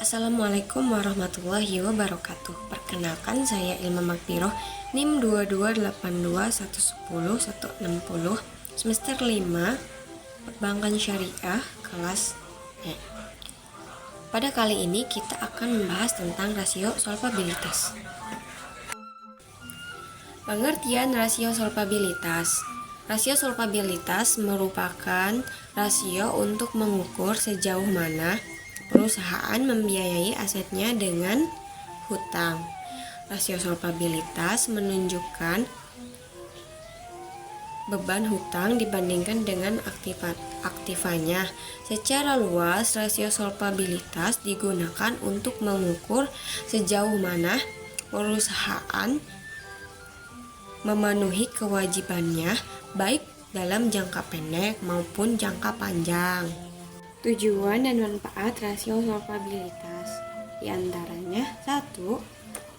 Assalamualaikum warahmatullahi wabarakatuh. Perkenalkan, saya Ilma Magfiroh, NIM 22821101060, semester 5, Perbankan Syariah, kelas E. Pada kali ini kita akan membahas tentang rasio solvabilitas. Pengertian rasio solvabilitas. Rasio solvabilitas merupakan rasio untuk mengukur sejauh mana perusahaan membiayai asetnya dengan hutang. Rasio solvabilitas menunjukkan beban hutang dibandingkan dengan aktivanya. Secara luas, rasio solvabilitas digunakan untuk mengukur sejauh mana perusahaan memenuhi kewajibannya, baik dalam jangka pendek maupun jangka panjang. Tujuan dan manfaat rasio solvabilitas diantaranya: 1.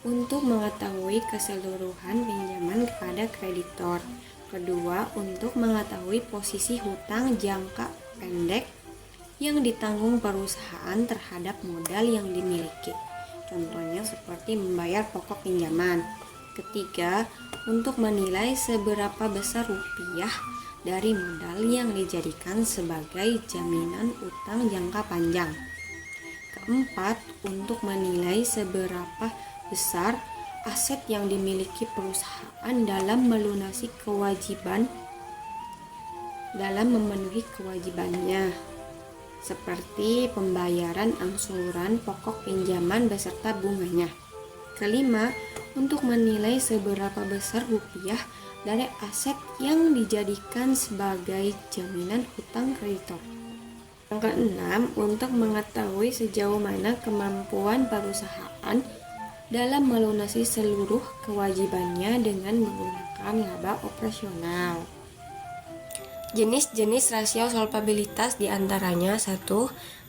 Untuk mengetahui keseluruhan pinjaman kepada kreditor. Kedua, untuk mengetahui posisi hutang jangka pendek yang ditanggung perusahaan terhadap modal yang dimiliki. Contohnya seperti membayar pokok pinjaman. Ketiga, untuk menilai seberapa besar rupiah dari modal yang dijadikan sebagai jaminan utang jangka panjang. Keempat, untuk menilai seberapa besar aset yang dimiliki perusahaan dalam melunasi kewajiban dalam memenuhi kewajibannya, seperti pembayaran angsuran pokok pinjaman beserta bunganya. Kelima, untuk menilai seberapa besar rupiah dari aset yang dijadikan sebagai jaminan hutang kreditor. Yang keenam, untuk mengetahui sejauh mana kemampuan perusahaan dalam melunasi seluruh kewajibannya dengan menggunakan laba operasional. Jenis-jenis rasio solvabilitas diantaranya: 1.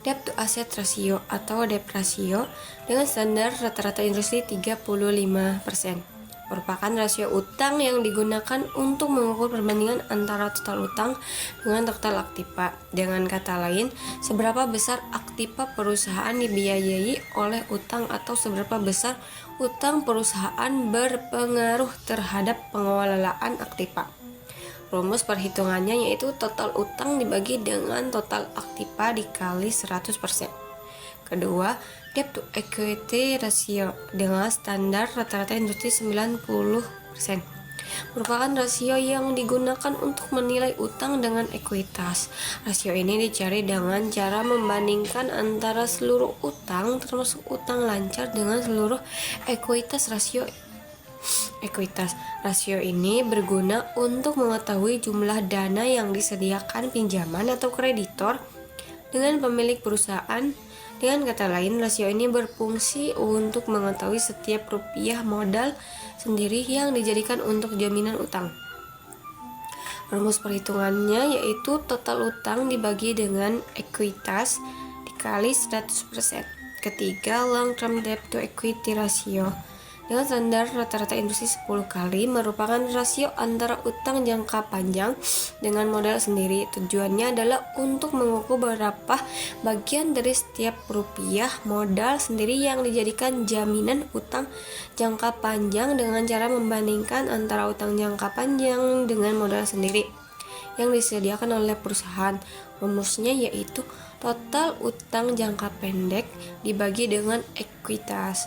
Debt to asset ratio atau debt ratio dengan standar rata-rata industri 35%. Merupakan rasio utang yang digunakan untuk mengukur perbandingan antara total utang dengan total aktiva. Dengan kata lain, seberapa besar aktiva perusahaan dibiayai oleh utang atau seberapa besar utang perusahaan berpengaruh terhadap pengelolaan aktiva. Rumus perhitungannya yaitu total utang dibagi dengan total aktiva dikali 100%. Kedua, debt to equity ratio dengan standar rata-rata industri 90%. Merupakan rasio yang digunakan untuk menilai utang dengan ekuitas. Rasio ini dicari dengan cara membandingkan antara seluruh utang termasuk utang lancar dengan seluruh ekuitas rasio. Rasio ini berguna untuk mengetahui jumlah dana yang disediakan pinjaman atau kreditor dengan pemilik perusahaan. Dengan kata lain, rasio ini berfungsi untuk mengetahui setiap rupiah modal sendiri yang dijadikan untuk jaminan utang. Rumus perhitungannya yaitu total utang dibagi dengan ekuitas dikali 100%. Ketiga, long term debt to equity ratio dengan standar rata-rata industri 10 kali merupakan rasio antara utang jangka panjang dengan modal sendiri. Tujuannya adalah untuk mengukur berapa bagian dari setiap rupiah modal sendiri yang dijadikan jaminan utang jangka panjang dengan cara membandingkan antara utang jangka panjang dengan modal sendiri yang disediakan oleh perusahaan. Rumusnya yaitu total utang jangka pendek dibagi dengan ekuitas.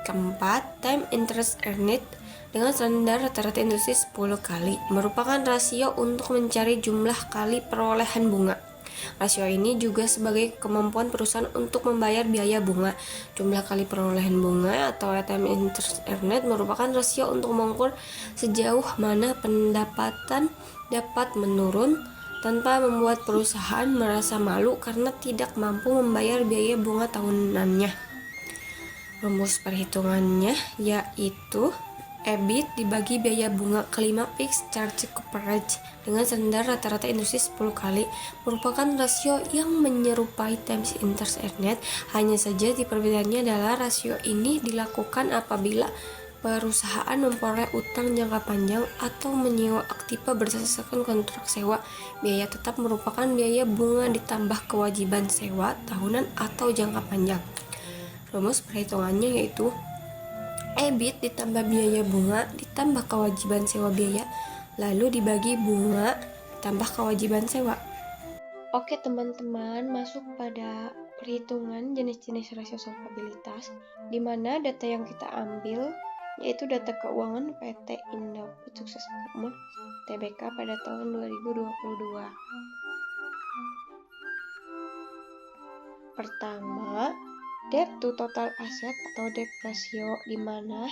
Keempat, time interest earned dengan standar rata-rata industri 10 kali merupakan rasio untuk mencari jumlah kali perolehan bunga. Rasio ini juga sebagai kemampuan perusahaan untuk membayar biaya bunga. Jumlah kali perolehan bunga atau time interest earned merupakan rasio untuk mengukur sejauh mana pendapatan dapat menurun tanpa membuat perusahaan merasa malu karena tidak mampu membayar biaya bunga tahunannya. Rumus perhitungannya yaitu EBIT dibagi biaya bunga. Kelima, fixed charge coverage dengan standar rata-rata industri 10 kali merupakan rasio yang menyerupai times interest earned. Hanya saja di perbedaannya adalah rasio ini dilakukan apabila perusahaan memperoleh utang jangka panjang atau menyewa aktiva berdasarkan kontrak sewa. Biaya tetap merupakan biaya bunga ditambah kewajiban sewa tahunan atau jangka panjang. Rumus perhitungannya yaitu EBIT ditambah biaya bunga ditambah kewajiban sewa biaya lalu dibagi bunga ditambah kewajiban sewa. Oke teman-teman, masuk pada perhitungan jenis-jenis rasio solvabilitas, di mana data yang kita ambil yaitu data keuangan PT Indofood Sukses Makmur Tbk pada tahun 2022. Pertama, debt to total asset atau debt ratio, di mana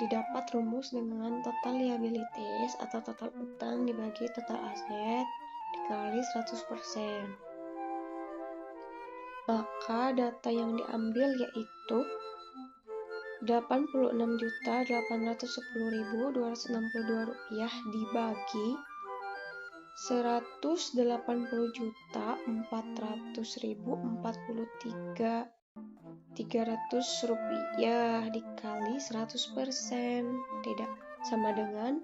didapat rumus dengan total liabilities atau total utang dibagi total aset dikali 100%. Maka data yang diambil yaitu 86.810.262 rupiah dibagi 180.400.043 rupiah dikali 100% tidak sama dengan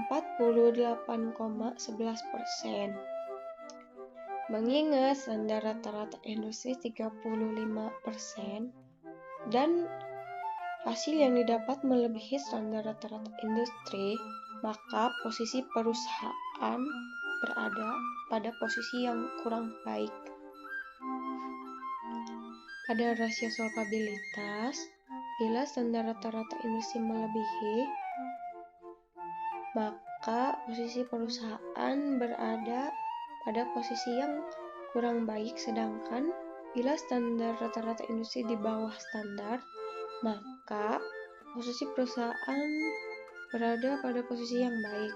48,11%. Mengingat standar rata-rata industri 35% dan hasil yang didapat melebihi standar rata-rata industri, maka posisi perusahaan berada pada posisi yang kurang baik. Pada rasio solvabilitas, bila standar rata-rata industri melebihi, maka posisi perusahaan berada pada posisi yang kurang baik, sedangkan bila standar rata-rata industri di bawah standar, maka posisi perusahaan berada pada posisi yang baik.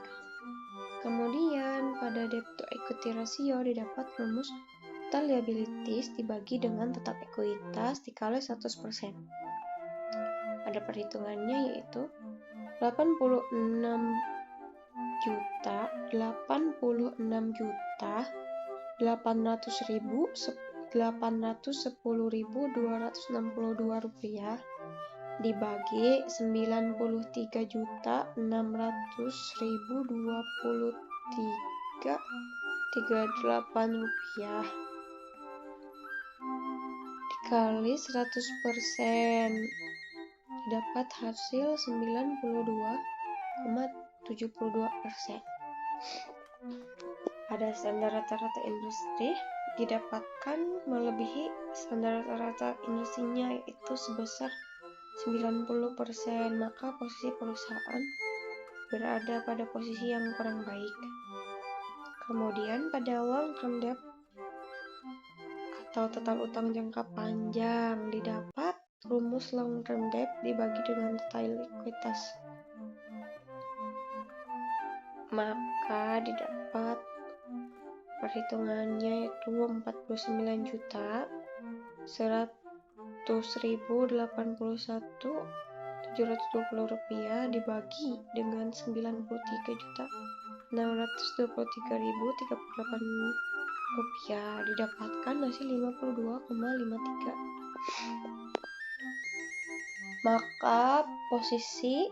Kemudian pada debt to equity ratio didapat rumus total liabilities dibagi dengan total ekuitas dikali 100%. Pada perhitungannya yaitu 86.810.262 rupiah dibagi 93.600.023,38 rupiah dikali 100%, dapat hasil 92,72%. Pada standar rata-rata industri didapatkan melebihi standar rata-rata industrinya yaitu sebesar 90%, maka posisi perusahaan berada pada posisi yang kurang baik. Kemudian pada long term debt atau total utang jangka panjang didapat rumus long term debt dibagi dengan total likuiditas. Maka didapat perhitungannya yaitu 49.100.081.720 rupiah dibagi dengan 93.623.038 rupiah didapatkan hasil 52,53. Maka posisi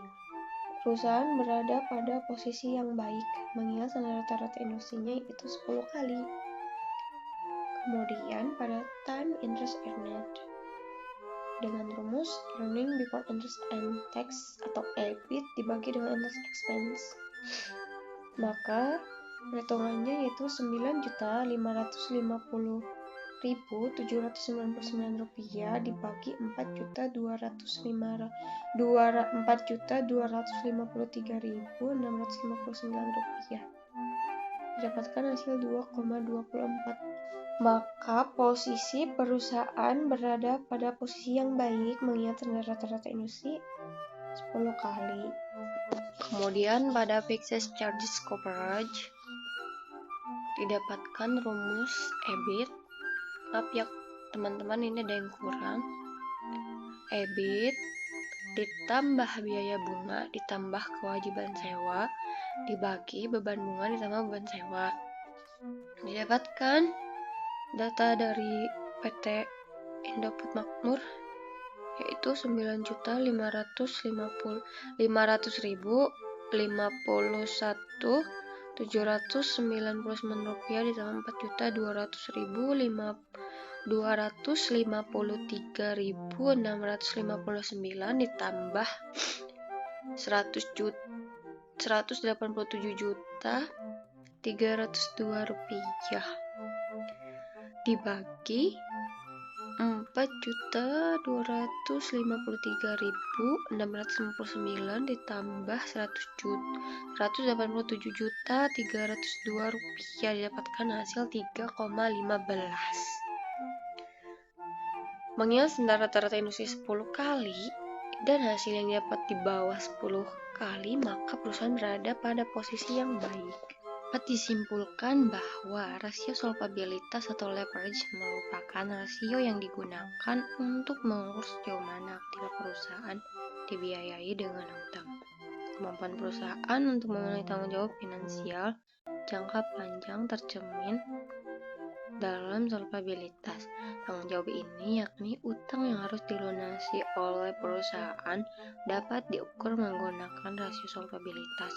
perusahaan berada pada posisi yang baik mengingat standar rata-rata industrinya itu 10 kali. Kemudian pada time interest earned dengan rumus earning before interest and tax atau EBIT dibagi dengan interest expense, maka perhitungannya yaitu 9.550.799 rupiah dibagi 4.253.659 rupiah didapatkan hasil 2,24. Maka posisi perusahaan berada pada posisi yang baik mengingat standar rata-rata industri 10 kali. Kemudian pada fixed charges coverage didapatkan rumus EBIT. Maaf ya teman-teman, ini ada yang kurang. EBIT ditambah biaya bunga ditambah kewajiban sewa dibagi beban bunga ditambah beban sewa. Didapatkan data dari PT Indofood Makmur yaitu 9.500.051.799 rupiah ditambah 4.200.050 253.659 ditambah 187.302 rupiah dibagi 4.253.659 ditambah 187.302 rupiah didapatkan hasil 3,15. Mengingat standar rata-rata industri 10 kali dan hasil yang didapat di bawah 10 kali, maka perusahaan berada pada posisi yang baik. Dapat disimpulkan bahwa rasio solvabilitas atau leverage merupakan rasio yang digunakan untuk mengukur sejauh mana aktiva perusahaan dibiayai dengan utang. Kemampuan perusahaan untuk memenuhi tanggung jawab finansial jangka panjang tercermin dalam solvabilitas. Tanggung jawab ini yakni utang yang harus dilunasi oleh perusahaan dapat diukur menggunakan rasio solvabilitas.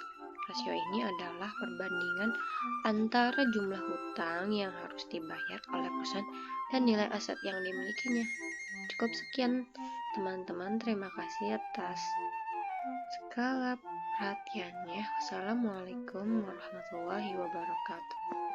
Rasio ini adalah perbandingan antara jumlah hutang yang harus dibayar oleh perusahaan dan nilai aset yang dimilikinya. Cukup sekian teman-teman, terima kasih atas segala perhatiannya. Wassalamualaikum warahmatullahi wabarakatuh.